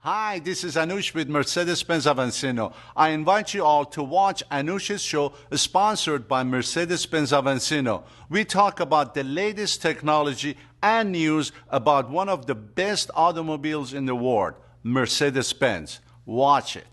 Hi, this is Anoush with Mercedes-Benz of Encino. I invite you all to watch Anoush's show sponsored by Mercedes-Benz of Encino. We talk about the latest technology and news about one of the best automobiles in the world, Mercedes-Benz. Watch it.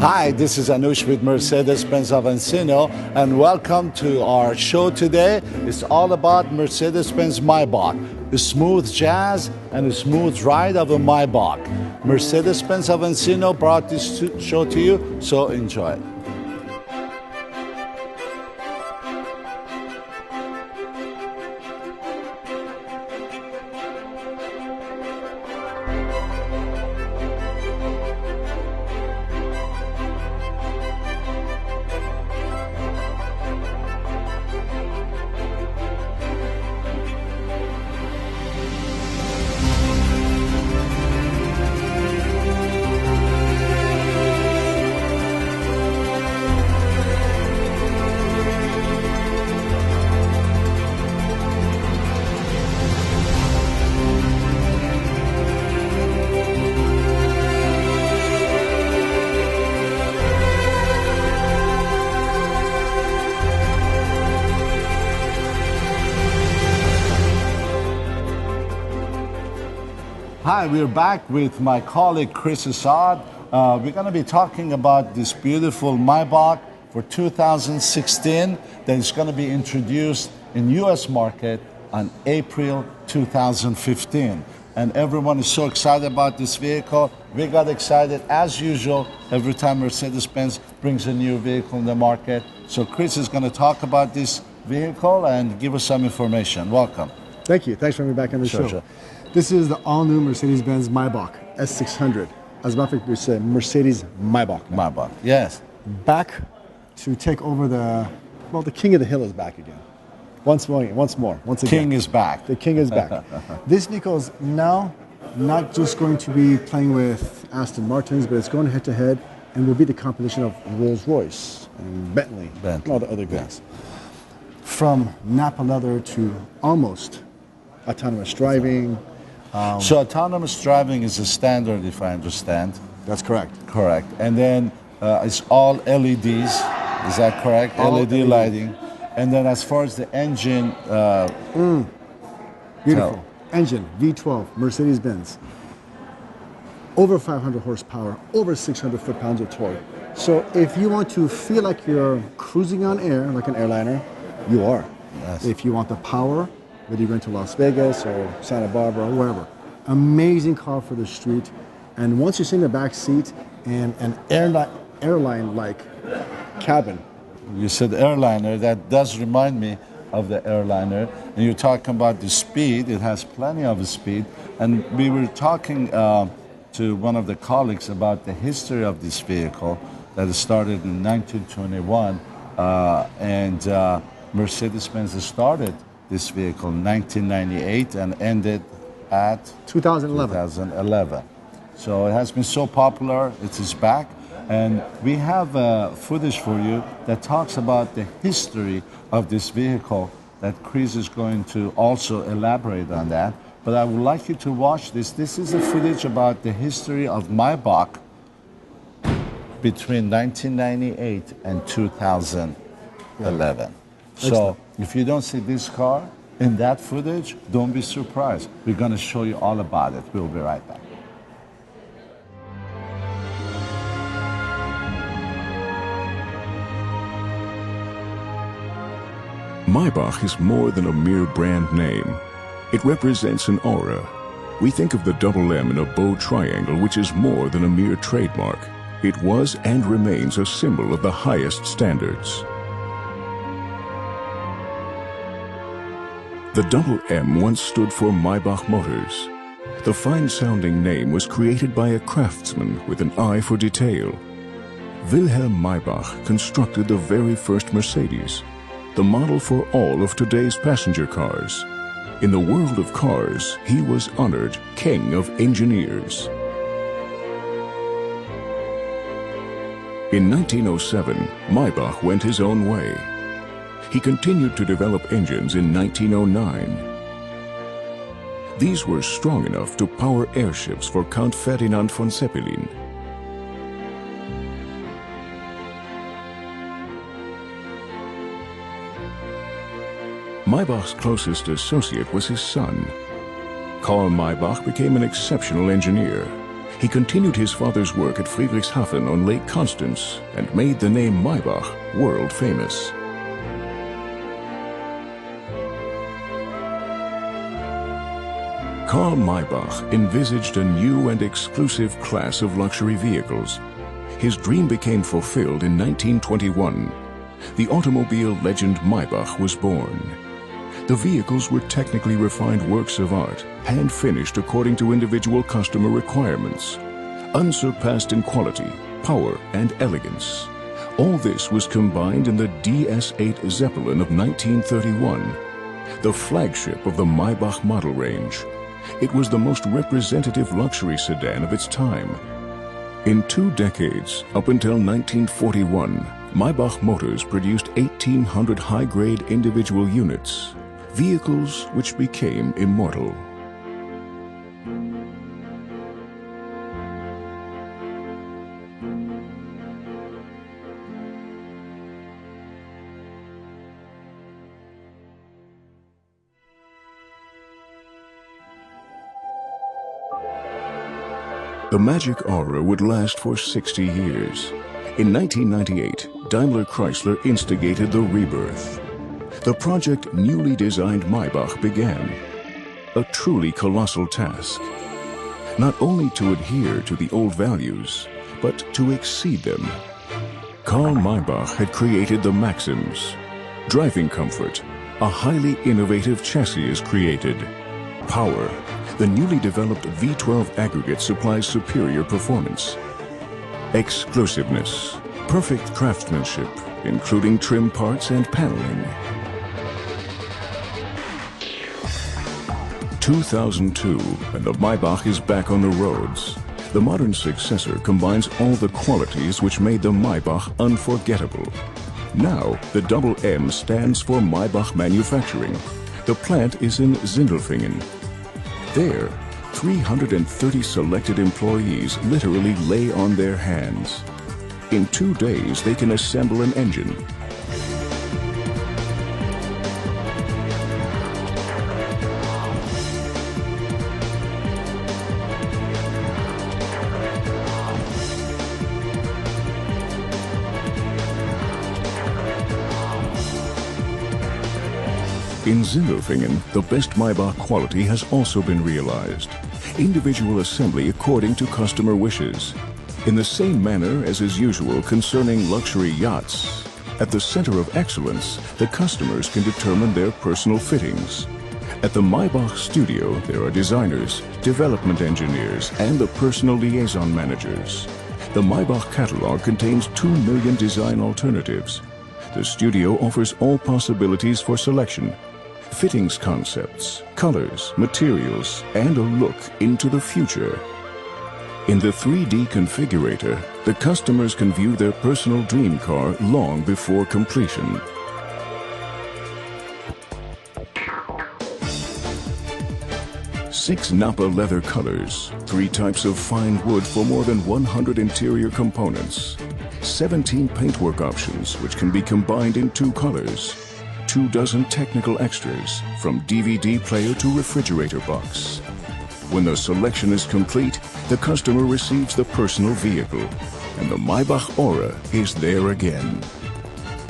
Hi, this is Anoush with Mercedes-Benz of Encino, and welcome to our show today. It's all about Mercedes-Benz Maybach, the smooth jazz and the smooth ride of a Maybach. Mercedes-Benz of Encino brought this show to you, so enjoy. Hi, we're back with my colleague Chris Assad. We're going to be talking about this beautiful Maybach for 2016 that is going to be introduced in US market on April 2015. And everyone is so excited about this vehicle. We got excited as usual every time Mercedes-Benz brings a new vehicle in the market. So Chris is going to talk about this vehicle and give us some information. Welcome. Thank you. Thanks for having me back on the show. Sure. This is the all-new Mercedes-Benz Maybach S600. As a matter of fact, we say Mercedes-Maybach. Maybach, yes. Back to take over the king of the hill is back again. Once again. King is back. The king is back. This vehicle is now not just going to be playing with Aston Martins, but it's going head-to-head and will be the competition of Rolls-Royce and Bentley, and all the other guys. From Napa leather to almost autonomous driving. So autonomous driving is a standard, if I understand. That's correct. Correct. And then it's all LEDs. Is that correct? All LED lighting. And then as far as the engine, beautiful engine, V12, Mercedes-Benz. Over 500 horsepower, over 600 foot-pounds of torque. So if you want to feel like you're cruising on air, like an airliner, you are. Yes. If you want the power, whether you're going to Las Vegas or Santa Barbara or wherever. Amazing car for the street. And once you sit in the back seat, in an airline-like cabin. You said airliner. That does remind me of the airliner. And you're talking about the speed. It has plenty of speed. And we were talking to one of the colleagues about the history of this vehicle that started in 1921. And Mercedes-Benz started this vehicle in 1998 and ended at 2011. So it has been so popular, it is back. And we have footage for you that talks about the history of this vehicle that Chris is going to also elaborate on that. But I would like you to watch this. This is a footage about the history of Maybach between 1998 and 2011. So if you don't see this car in that footage, don't be surprised. We're going to show you all about it. We'll be right back. Maybach is more than a mere brand name. It represents an aura. We think of the double M in a bow triangle, which is more than a mere trademark. It was and remains a symbol of the highest standards. The double M once stood for Maybach Motors. The fine-sounding name was created by a craftsman with an eye for detail. Wilhelm Maybach constructed the very first Mercedes, the model for all of today's passenger cars. In the world of cars, he was honored King of Engineers. In 1907, Maybach went his own way. He continued to develop engines in 1909. These were strong enough to power airships for Count Ferdinand von Zeppelin. Maybach's closest associate was his son. Karl Maybach became an exceptional engineer. He continued his father's work at Friedrichshafen on Lake Constance and made the name Maybach world famous. Karl Maybach envisaged a new and exclusive class of luxury vehicles. His dream became fulfilled in 1921. The automobile legend Maybach was born. The vehicles were technically refined works of art, hand-finished according to individual customer requirements, unsurpassed in quality, power, and elegance. All this was combined in the DS-8 Zeppelin of 1931, the flagship of the Maybach model range. It was the most representative luxury sedan of its time. In 2 decades, up until 1941, Maybach Motors produced 1,800 high-grade individual units, vehicles which became immortal. The magic aura would last for 60 years. In 1998, Daimler Chrysler instigated the rebirth. The project newly designed Maybach began. A truly colossal task. Not only to adhere to the old values, but to exceed them. Karl Maybach had created the Maxims. Driving comfort. A highly innovative chassis is created. Power. The newly developed V12 aggregate supplies superior performance. Exclusiveness. Perfect craftsmanship, including trim parts and paneling. 2002, and the Maybach is back on the roads. The modern successor combines all the qualities which made the Maybach unforgettable. Now, the double M stands for Maybach Manufacturing. The plant is in Sindelfingen. There, 330 selected employees literally lay on their hands. In 2 days, they can assemble an engine. In Sindelfingen, the best Maybach quality has also been realized. Individual assembly according to customer wishes. In the same manner as is usual concerning luxury yachts, at the center of excellence, the customers can determine their personal fittings. At the Maybach studio, there are designers, development engineers, and the personal liaison managers. The Maybach catalog contains 2 million design alternatives. The studio offers all possibilities for selection, fittings concepts, colors, materials, and a look into the future. In the 3D configurator, the customers can view their personal dream car long before completion. Six Napa leather colors, 3 types of fine wood for more than 100 interior components, 17 paintwork options which can be combined in 2 colors, 24 technical extras from DVD player to refrigerator box. When the selection is complete, the customer receives the personal vehicle, and the Maybach Aura is there again.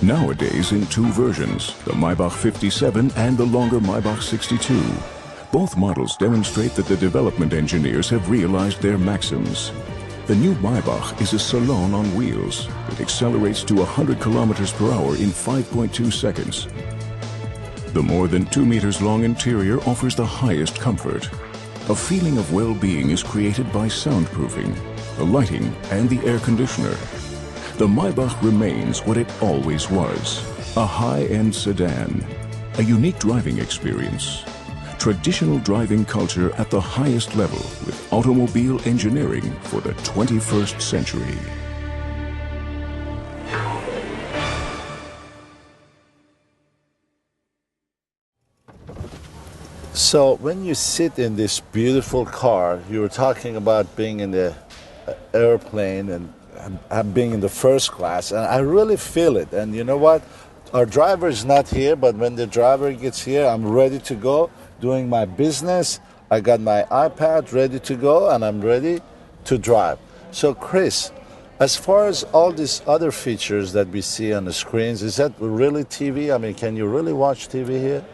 Nowadays in 2 versions, the Maybach 57 and the longer Maybach 62. Both models demonstrate that the development engineers have realized their maxims. The new Maybach is a salon on wheels. It accelerates to 100 kilometers per hour in 5.2 seconds. The more than 2 meters long interior offers the highest comfort. A feeling of well-being is created by soundproofing, the lighting, and the air conditioner. The Maybach remains what it always was, a high-end sedan, a unique driving experience, traditional driving culture at the highest level with automobile engineering for the 21st century. So when you sit in this beautiful car, you were talking about being in the airplane and being in the first class, and I really feel it. And you know what? Our driver is not here, but when the driver gets here, I'm ready to go, doing my business. I got my iPad ready to go, and I'm ready to drive. So Chris, as far as all these other features that we see on the screens, is that really TV? I mean, can you really watch TV here?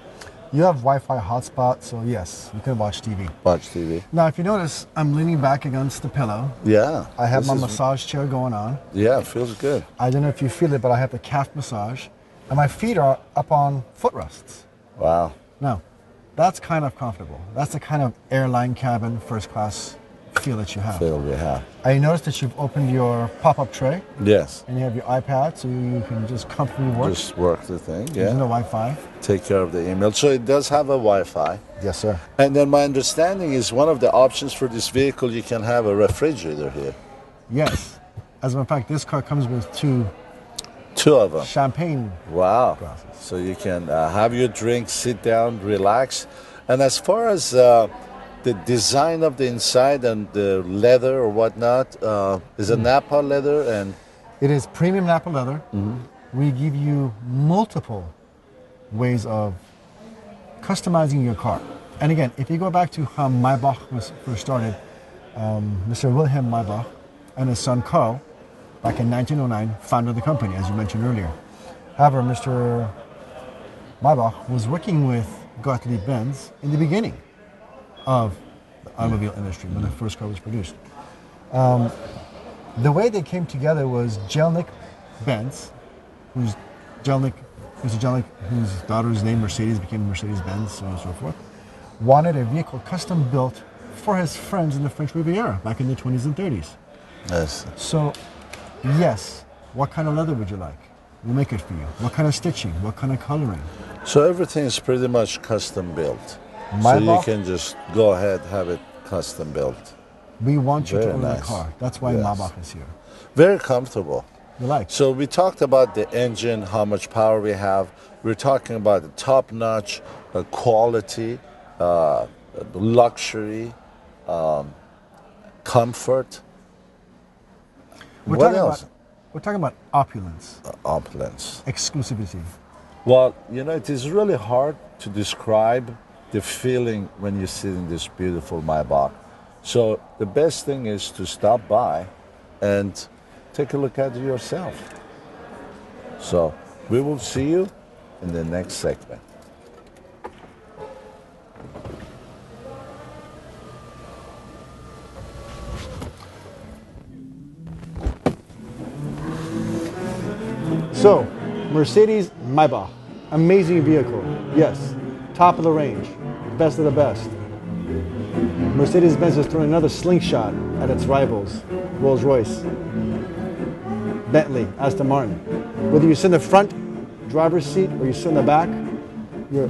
You have Wi-Fi hotspot, so yes, you can watch TV. Watch TV. Now, if you notice, I'm leaning back against the pillow. Yeah. I have my massage chair going on. Yeah, it feels good. I don't know if you feel it, but I have the calf massage. And my feet are up on footrests. Wow. Now, that's kind of comfortable. That's the kind of airline cabin, first class feel that you have. Feel we have. I noticed that you've opened your pop-up tray. Yes. And you have your iPad, so you can just comfortably work. Just work the thing, yeah. There's no Wi-Fi. Take care of the email. So it does have a Wi-Fi. Yes, sir. And then my understanding is one of the options for this vehicle, you can have a refrigerator here. Yes. As a matter of fact, this car comes with 2 of them. champagne Wow. glasses. So you can have your drink, sit down, relax. And as far as the design of the inside and the leather or whatnot, is a Napa leather and... It is premium Napa leather. We give you multiple ways of customizing your car. And again, if you go back to how Maybach was first started, Mr. Wilhelm Maybach and his son Carl, back in 1909, founded the company, as you mentioned earlier. However, Mr. Maybach was working with Gottlieb Benz in the beginning of the automobile industry when the first car was produced. The way they came together was Jelnik Benz, whose daughter's name Mercedes became Mercedes-Benz, so on and so forth, wanted a vehicle custom built for his friends in the French Riviera back in the 20s and 30s. Yes. So, yes, what kind of leather would you like? We'll make it for you. What kind of stitching? What kind of coloring? So everything is pretty much custom built. So you can just go ahead, have it custom built. We want you Very to own nice. the car. That's why Yes. Maybach is here. Very comfortable. You like? So we talked about the engine, how much power we have. We're talking about the top-notch quality, luxury, comfort. What else? We're talking about opulence, Opulence. exclusivity. Well, you know, it is really hard to describe the feeling when you sit in this beautiful Maybach. So the best thing is to stop by and take a look at it yourself. So we will see you in the next segment. So, Mercedes Maybach, amazing vehicle. Yes, top of the range, best of the best. Mercedes-Benz is throwing another slingshot at its rivals, Rolls-Royce, Bentley, Aston Martin. Whether you sit in the front driver's seat or you sit in the back, you're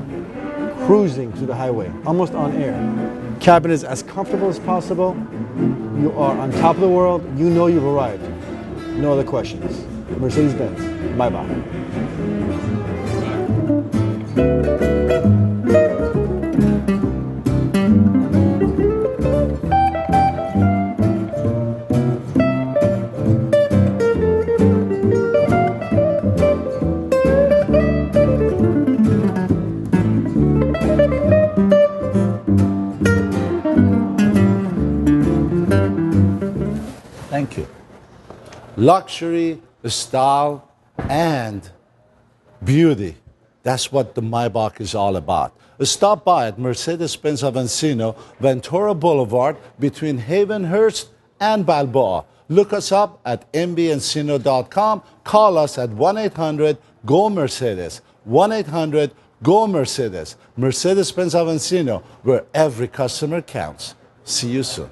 cruising through the highway, almost on air. Cabin is as comfortable as possible. You are on top of the world. You know you've arrived. No other questions. Mercedes-Benz Maybach. Thank you. Luxury, style, and beauty. That's what the Maybach is all about. Stop by at Mercedes-Benz of Encino, Ventura Boulevard, between Havenhurst and Balboa. Look us up at mbencino.com. Call us at 1-800-GO-MERCEDES. 1-800-GO-MERCEDES. Mercedes-Benz of Encino, where every customer counts. See you soon.